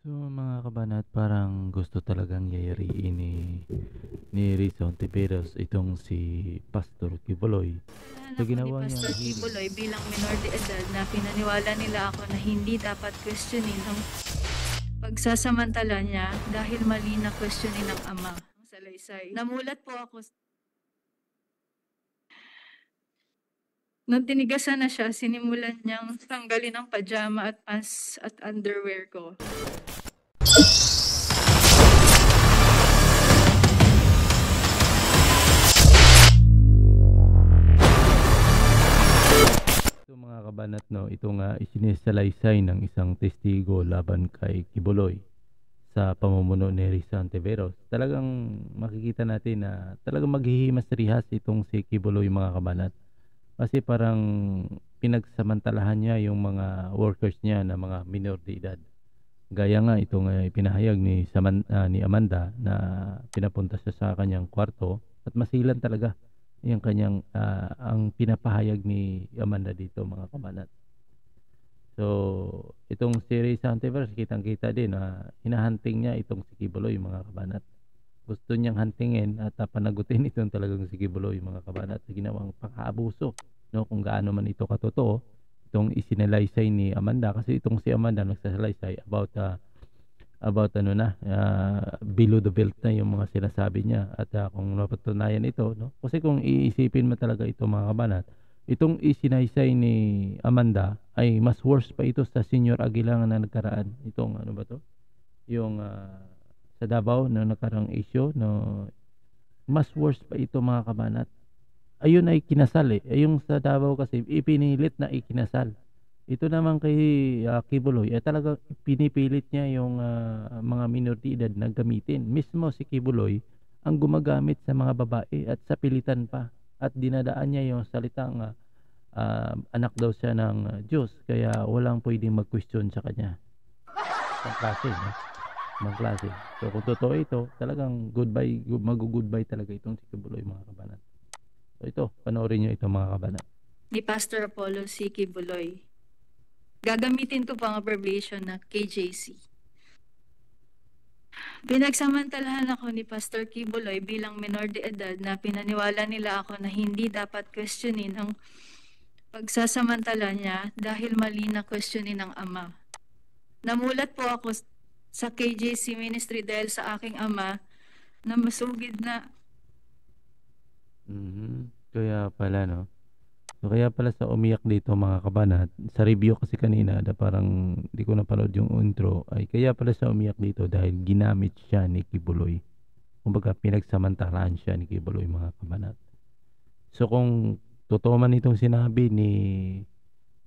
So mga kabanat, parang gusto talagang yayariin ni Rizon Tiveros itong si Pastor Kibuloy Pinangalan sa ako ni ginawa niyang Pastor hearing. Kibuloy bilang minor de edad na pinaniwala nila ako na hindi dapat questionin ang pagsasamantala niya dahil mali na questionin ng ama. Ang salaysay. Namulat po ako. Nung tinigasan na siya, sinimulan niyang tanggalin ang pajama at pants at underwear ko. So mga kabanat, no, ito nga isinisalaysay ng isang testigo laban kay Kibuloy sa pamumuno ni Rizon Tiveros. Talagang makikita natin na talagang maghihimas rihas itong si Kibuloy, mga kabanat. Kasi parang pinagsamantalahan niya yung mga workers niya na mga minor de edad. Gaya nga itong ipinahayag ni Amanda na pinapunta siya sa kanyang kwarto at masilan talaga yung kanyang ang pinapahayag ni Amanda dito, mga kabanat. So itong si Ray Santiveros, kitang-kita din na hinahunting niya itong si Kibuloy, mga kabanat. Gusto niyang huntingin at panagutin itong talagang si Kibuloy, mga kabanat, sa ginawang pang-aabuso, no, kung gaano man ito katotoo itong isinalaysay ni Amanda. Kasi itong si Amanda nagsasalaysay about ano na below the belt na yung mga sinasabi niya. At kung napatunayan ito, no, kasi kung iisipin mo talaga ito, mga kabanat, itong isinaysay ni Amanda ay mas worse pa ito sa Senior Aguila na nagkaraan. Itong ano ba to, yung sa Davao na nakarang issue, no, mas worse pa ito, mga kabanat. Ayun ay kinasal yung sa Davao kasi ipinilit na ikinasal. Ito naman kay Kibuloy ay talagang pinipilit niya yung mga minor de edad na gamitin. Mismo si Kibuloy ang gumagamit sa mga babae at sa pilitan pa. At dinadaan niya yung salitang anak daw siya ng Diyos, kaya walang pwedeng mag-question sa kanya. Ibang klase, no? Ibang klase. So kung totoo ito, talagang goodbye, mag-goodbye talaga itong si Kibuloy, mga kabanat. So ito, panoorin niyo ito, mga kabanat. Ni Pastor Apollo C. Kibuloy. Gagamitin ko pa ang abbreviation na KJC. Pinagsamantalahan ako ni Pastor Kibuloy bilang minor de edad na pinaniwala nila ako na hindi dapat questionin ang pagsasamantala niya dahil mali na questionin ng ama. Namulat po ako sa KJC Ministry dahil sa aking ama na masugid na. Kaya pala, no? So kaya pala sa umiyak dito, mga kabanat, sa review kasi kanina na parang di ko napanood yung intro, ay kaya pala sa umiyak dito dahil ginamit siya ni Kibuloy. Kumbaga pinagsamantalahan siya ni Kibuloy, mga kabanat. So kung totoo man itong sinabi ni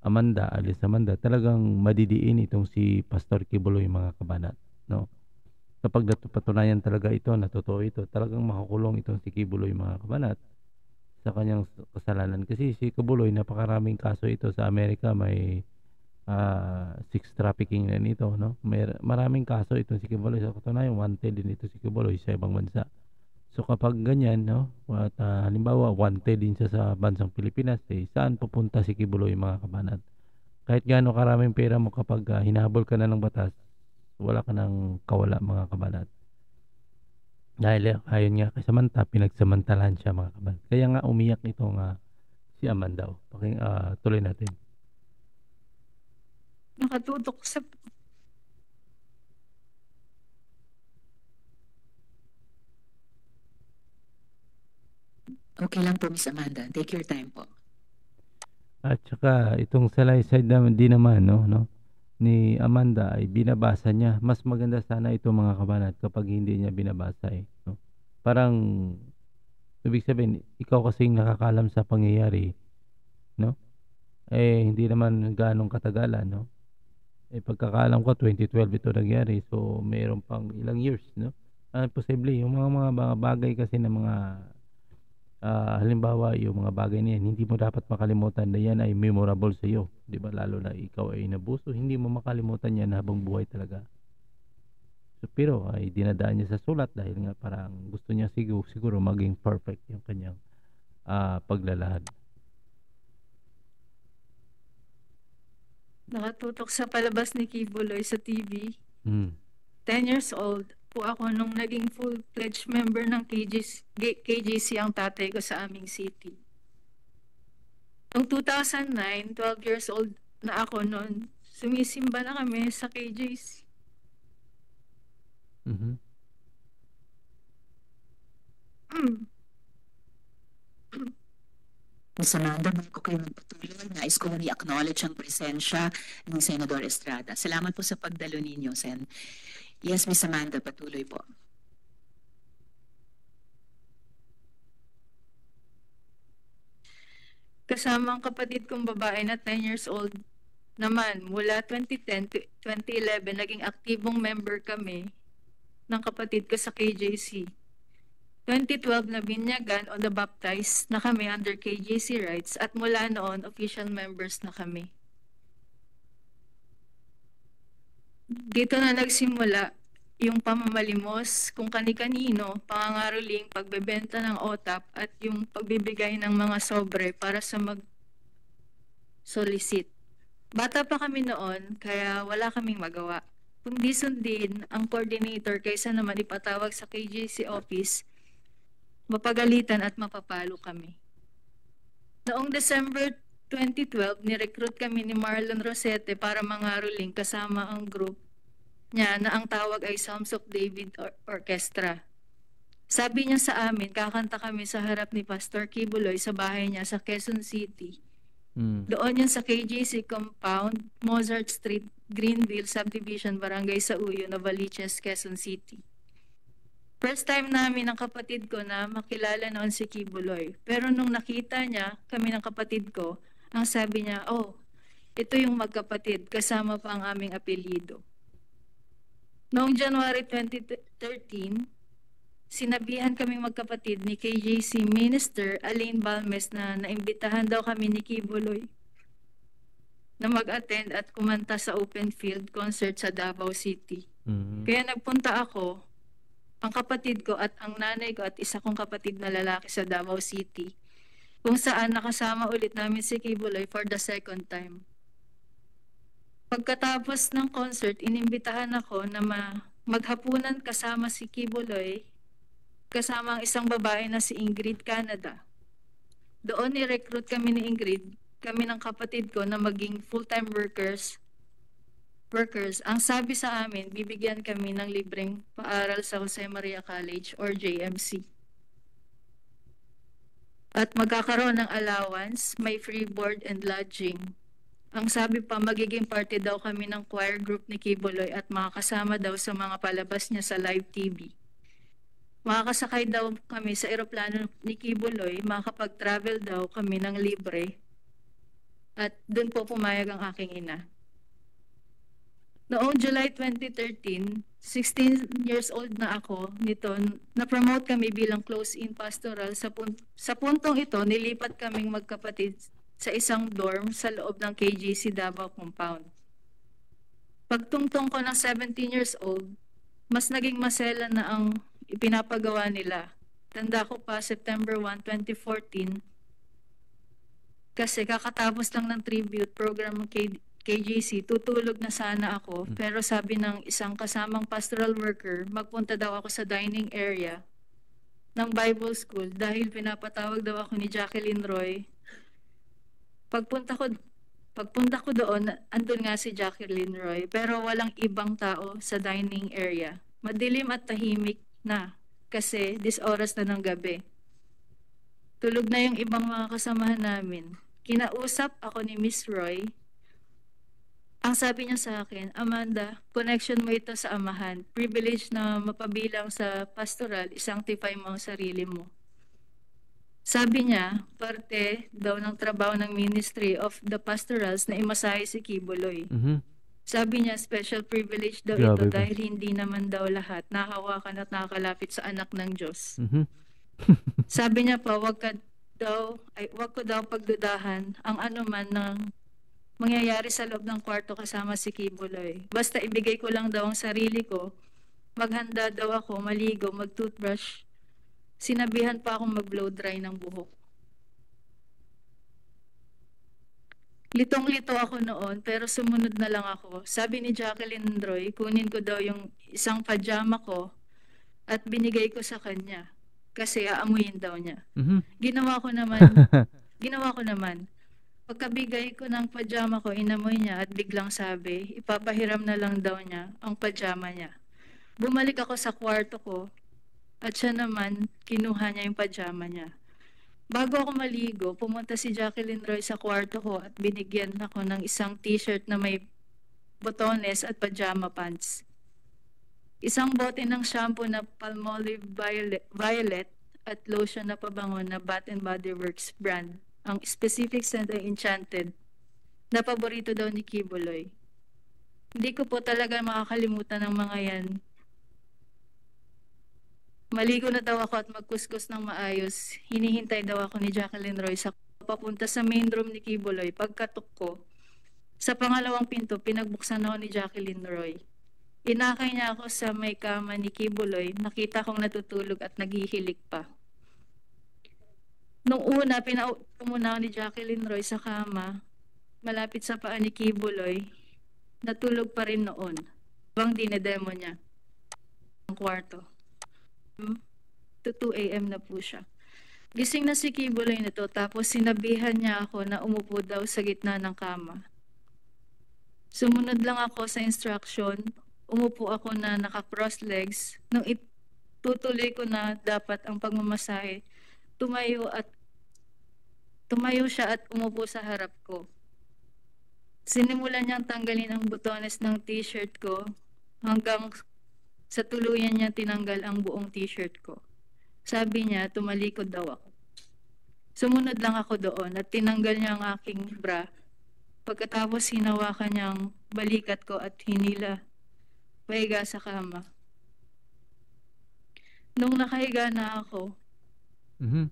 Amanda, alias Amanda, talagang madidiin itong si Pastor Kibuloy, mga kabanat, no? Kapag napatunayan talaga ito na totoo ito, talagang makukulong itong si Kibuloy, mga kabanat, sa kanyang kasalanan. Kasi si Kibuloy, napakaraming kaso ito sa Amerika. May sex trafficking na nito, no? May maraming kaso itong si Kibuloy. Sa katunayan, wanted din ito si Kibuloy sa ibang bansa. So kapag ganyan, no, at halimbawa wanted din siya sa bansang Pilipinas, saan pupunta si Kibuloy, mga kabanat? Kahit gaano karaming pera mo, kapag hinahabol ka na ng batas, wala ka nang kawala, mga kabanat. Dahil ayon nga kay Samantha, pinagsamantalahan siya, mga kabanat. Kaya nga umiyak itong si Amanda. Tuloy natin. Nakatutok sa. Okay lang po, Miss Amanda. Take your time po. At saka itong salaysay naman din naman, no, ni Amanda ay binabasa niya. Mas maganda sana ito, mga kabanat, kapag hindi niya binabasa, no? Parang ibig sabihin, ikaw kasing nakakalam sa pangyayari, no? Hindi naman ganong katagalan, no? Pagkakaalam ko 2012 ito nangyari. So mayroon pang ilang years, no? Posible yung mga bagay kasi na mga halimbawa yung mga bagay na yan, hindi mo dapat makalimutan na yan ay memorable sa iyo, di ba? Lalo na ikaw ay inabuso, hindi mo makalimutan yan habang buhay talaga. So, pero ay dinadaan niya sa sulat dahil nga parang gusto niya siguro maging perfect yung kanyang paglalahad. Nakatutok sa palabas ni Kibuloy sa TV. 10 years old po ako nung naging full-fledged member ng KGC ang tatay ko sa aming city. Noong 2009, 12 years old na ako noon, sumisimba na kami sa KJC. Mhm. Ms. Amanda, bago kayo magpatuloy, nais ko lang i-acknowledge ang presensya ni Senador Estrada. Salamat po sa pagdalo ninyo, Sen. Yes, Ms. Amanda, patuloy po. Kasama ang kapatid kong babae na 10 years old naman. Mula 2010 to 2011, naging aktibong member kami ng kapatid ko sa KJC. 2012 na binyagan o na-baptize na kami under KJC rights at mula noon, official members na kami. Dito na nagsimula yung pamamalimos kung kani-kanino, pangangaroling, pagbebenta ng OTAP at yung pagbibigay ng mga sobre para sa mag-solicit. Bata pa kami noon, kaya wala kaming magawa. Kundi sundin ang coordinator kaysa naman ipatawag sa KJC office, mapagalitan at mapapalo kami. Noong December 2012, nirecruit kami ni Marlon Rosete para mangaroling kasama ang group niya na ang tawag ay Psalms of David Orchestra. Sabi niya sa amin, kakanta kami sa harap ni Pastor Kibuloy sa bahay niya sa Quezon City. Doon yun sa KJC Compound, Mozart Street, Greenville Subdivision, Barangay Sauyo, Novaliches, Quezon City. First time namin ng kapatid ko na makilala noon si Kibuloy. Pero nung nakita niya kami ng kapatid ko, ang sabi niya, oh, ito yung magkapatid, kasama pa ang aming apelyido. Noong January 2013, sinabihan kaming magkapatid ni KJC Minister Alain Balmes na naimbitahan daw kami ni Kibuloy na mag-attend at kumanta sa open field concert sa Davao City. Kaya nagpunta ako, ang kapatid ko at ang nanay ko at isa kong kapatid na lalaki sa Davao City, kung saan nakasama ulit namin si Kibuloy for the second time. Pagkatapos ng concert, inimbitahan ako na maghapunan kasama si Kibuloy, kasama ang isang babae na si Ingrid Canada. Doon ni-recruit kami ni Ingrid, kami ng kapatid ko na maging full-time workers. Ang sabi sa amin, bibigyan kami ng libreng paaral sa Jose Maria College or JMC. At magkakaroon ng allowance, may free board and lodging. Ang sabi pa, magiging party daw kami ng choir group ni Kibuloy at makakasama daw sa mga palabas niya sa live TV. Makakasakay daw kami sa eroplano ni Kibuloy, makakapag-travel daw kami ng libre. At doon po pumayag ang aking ina. Noong July 2013, 16 years old na ako nito, na-promote kami bilang close-in pastoral. Sa puntong ito, nilipat kaming magkapatid sa isang dorm sa loob ng KJC Davao Compound. Pagtungtong ko ng 17 years old, mas naging masela na ang ipinapagawa nila. Tanda ko pa, September 1, 2014, kasi kakatapos lang ng tribute program ng KJC, tutulog na sana ako, pero sabi ng isang kasamang pastoral worker, magpunta daw ako sa dining area ng Bible School dahil pinapatawag daw ako ni Jacqueline Roy. Pagpunta ko doon, andun nga si Jacqueline Roy, pero walang ibang tao sa dining area. Madilim at tahimik na kasi oras na ng gabi. Tulog na yung ibang mga kasamahan namin. Kinausap ako ni Miss Roy. Ang sabi niya sa akin, Amanda, connection mo ito sa amahan. Privilege na mapabilang sa pastoral, isanctify mo ang sarili mo. Sabi niya, parte daw ng trabaho ng Ministry of the Pastorals na imasahe si Kibuloy. Sabi niya, special privilege daw ito dahil hindi naman daw lahat nakahawakan at nakakalapit sa anak ng Diyos. Sabi niya pa, wag ko daw pagdudahan ang anuman ng mangyayari sa loob ng kwarto kasama si Kibuloy. Basta ibigay ko lang daw ang sarili ko, maghanda daw ako, maligo, mag-toothbrush. Sinabihan pa akong mag-blow dry ng buhok. Litong-lito ako noon pero sumunod na lang ako. Sabi ni Jacqueline Roy, kunin ko daw yung isang pajama ko at binigay ko sa kanya kasi aamuyin daw niya. Mhm. Ginawa ko naman. Pagkabigay ko ng pajama ko, inamoy niya at biglang sabi, ipapahiram na lang daw niya ang pajama niya. Bumalik ako sa kwarto ko at siya naman kinuha niya yung pajama niya. Bago ako maligo, pumunta si Jacqueline Roy sa kwarto ko at binigyan ako ng isang t-shirt na may botones at pajama pants. Isang bote ng shampoo na Palmolive Violet at lotion na pabango na Bath and Body Works brand. Ang specific scent ay Enchanted, na paborito daw ni Kibuloy. Hindi ko po talaga makakalimutan ng mga yan. Maligo na daw ako at magkuskus ng maayos. Hinihintay daw ako ni Jacqueline Roy sa papunta sa main room ni Kibuloy. Pagkatok ko, sa pangalawang pinto, pinagbuksan ako ni Jacqueline Roy. Inakay niya ako sa may kama ni Kibuloy. Nakita kong natutulog at naghihilik pa. Nung una, pinaupo muna ako ni Jacqueline Roy sa kama, malapit sa paa ni Kibuloy. Natulog pa rin noon. Habang dinedemo niya ang kwarto. To 2 a.m. na po siya. Gising na si Kibuloy nito tapos sinabihan niya ako na umupo daw sa gitna ng kama. Sumunod lang ako sa instruction. Umupo ako na naka-cross legs. Nung itutuloy ko na dapat ang pagmamasahe, tumayo siya at umupo sa harap ko. Sinimulan niyang tanggalin ang butones ng t-shirt ko hanggang sa tuluyan niya tinanggal ang buong t-shirt ko. Sabi niya, tumalikod daw ako. Sumunod lang ako doon at tinanggal niya ang aking bra. Pagkatapos hinawakan niyang balikat ko at hinila pahiga sa kama. Nung nakahiga na ako,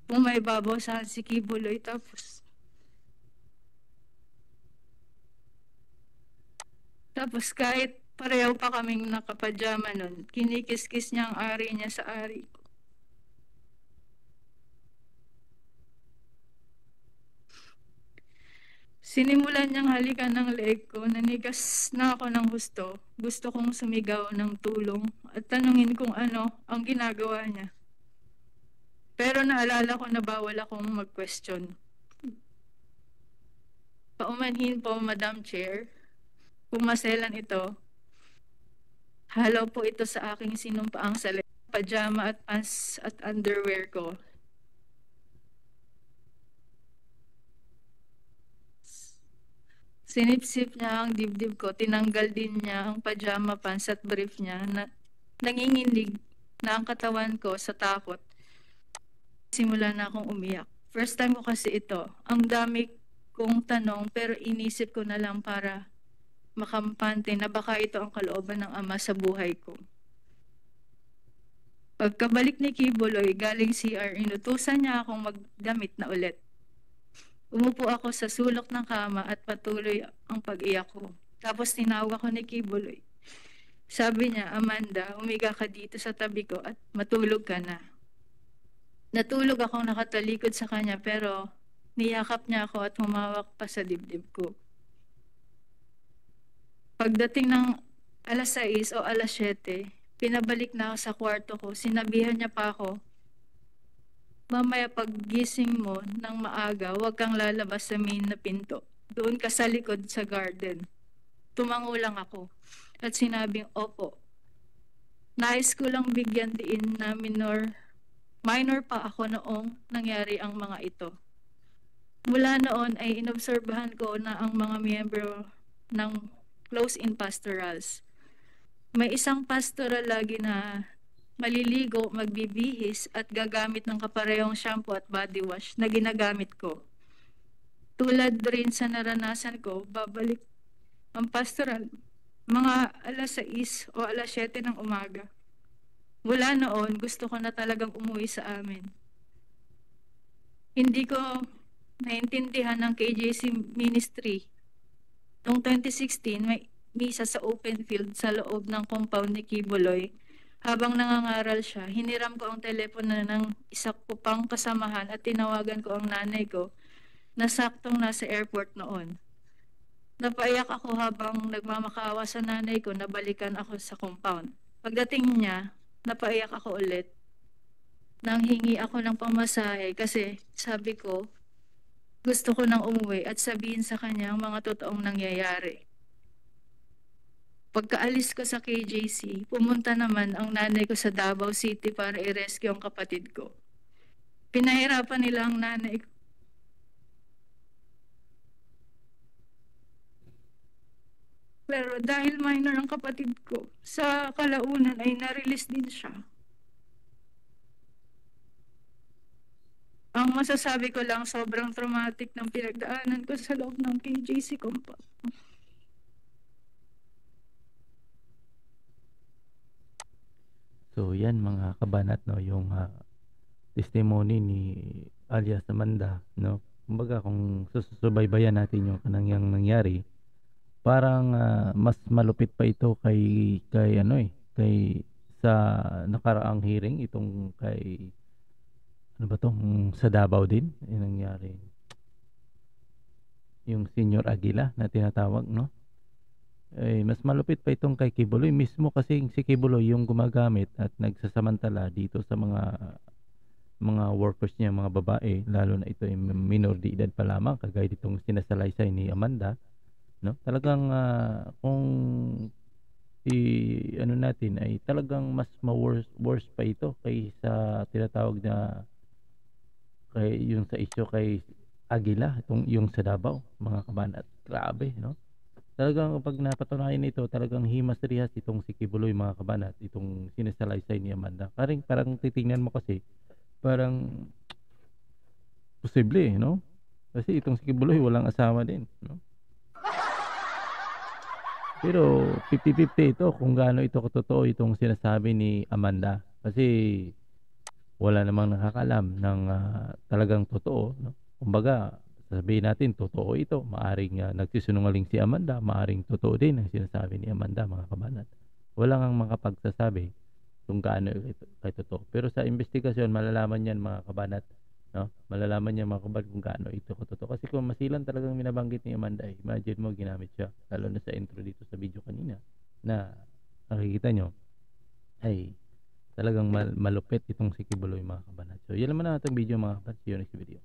pumaibabaw sa si Kibuloy tapos kahit pareho pa kaming nakapajama nun, kinikis-kis niya ang ari niya sa ari ko. Sinimulan niyang halikan ng leeg ko, nanigas na ako ng husto. Gusto kong sumigaw ng tulong at tanungin kung ano ang ginagawa niya. Pero naalala ko na bawal akong mag-question. Paumanhin po, Madam Chair. Kung maselan ito, halaw po ito sa aking sinumpaang pajama at pants at underwear ko. Sinipsip niya ang dibdib ko, tinanggal din niya ang pajama pants at brief niya na nanginginig na ang katawan ko sa takot. Simula na akong umiyak. First time ko kasi ito. Ang dami kong tanong pero inisip ko na lang para makampante na baka ito ang kalooban ng Ama sa buhay ko. Pagkabalik ni Kibuloy galing CR, inutusan niya akong magdamit na ulit. Umupo ako sa sulok ng kama at patuloy ang pag-iyak ko. Tapos tinawag ako ni Kibuloy. Sabi niya, Amanda, umiga ka dito sa tabi ko at matulog ka na. Natulog akong nakatalikod sa kanya pero niyakap niya ako at humawak pa sa dibdib ko. Pagdating ng alas 6 o alas 7, pinabalik na ako sa kwarto ko. Sinabihan niya pa ako, mamaya paggising mo ng maaga, huwag kang lalabas sa main na pinto. Doon ka sa likod sa garden. Tumango lang ako at sinabing, opo. Nais ko lang bigyan diin na minor pa ako noong nangyari ang mga ito. Mula noon ay inobserbahan ko na ang mga miyembro ng close-in pastorals. May isang pastoral lagi na maliligo, magbibihis at gagamit ng kaparehong shampoo at body wash na ginagamit ko. Tulad rin sa naranasan ko, babalik ang pastoral mga alas 6 o alas 7 ng umaga. Mula noon, gusto ko na talagang umuwi sa amin. Hindi ko naintindihan ng KJC ministry. Noong 2016, may misa sa open field sa loob ng compound ni Kibuloy. Habang nangangaral siya, hiniram ko ang telepono ng isa ko pang kasamahan at tinawagan ko ang nanay ko na saktong nasa airport noon. Napaiyak ako habang nagmamakaawa sa nanay ko na balikan ako sa compound. Pagdating niya, napaiyak ako ulit. Nanghingi ako ng pamasahe kasi sabi ko, gusto ko nang umuwi at sabihin sa kanya ang mga totoong nangyayari. Pagkaalis ko sa KJC, pumunta naman ang nanay ko sa Davao City para i-rescue ang kapatid ko. Pinahirapan nila ang nanay ko. Pero dahil minor ang kapatid ko, sa kalaunan ay na-release din siya. Ang masasabi ko lang, sobrang traumatic ng pinagdaanan ko sa loob ng KJC compound. So yan mga kabanat, no, yung testimony ni alias Amanda, no. Kumbaga kung susubaybayan natin yung kanang nangyari, parang mas malupit pa ito kay ano kay sa nakaraang hearing itong kay ano ba to, sa Davao din yung nangyari. Yung Senior Aguila na tinatawag, no? Eh, mas malupit pa itong kay Kibuloy mismo kasi si Kibuloy yung gumagamit at nagsasamantala dito sa mga workers niya, mga babae, lalo na ito ay minor de edad pa lamang, kagaya ditong sinasalaysay ni Amanda, no? Talagang kung ano natin ay talagang mas worse pa ito kaysa tinatawag na kay yung sa isyo kay Aguila, itong yung sa Davao, mga kabanat. Grabe, no? Talagang pag napatunayan ito, talagang himas-rihas itong si Kibuloy, mga kabanat, itong sinisalaysay ni Amanda. Parang titingnan mo kasi, parang posible, no? Kasi itong si Kibuloy walang asawa din, no? Pero 50-50 ito kung gaano ito katotoo itong sinasabi ni Amanda. Kasi wala namang nakakalam ng talagang totoo, no? Kumbaga, sabihin natin totoo ito, maaring nagsisinungaling si Amanda, maaring totoo din ang sinasabi ni Amanda, mga kabanat. Wala ngang makapagsasabi kung gaano ito kay totoo. Pero sa investigasyon malalaman niyan, mga kabanat, no? Malalaman niya, mga kabanat, kung gaano ito katotoo. Kasi kung masilan talagang minabanggit ni Amanda, imagine mo ginamit siya, lalo na sa intro dito sa video kanina na nakikita nyo ay talagang malupit itong si Kibuloy, mga kabanat. So, yan naman ang ating video, mga kabanat. See you next video.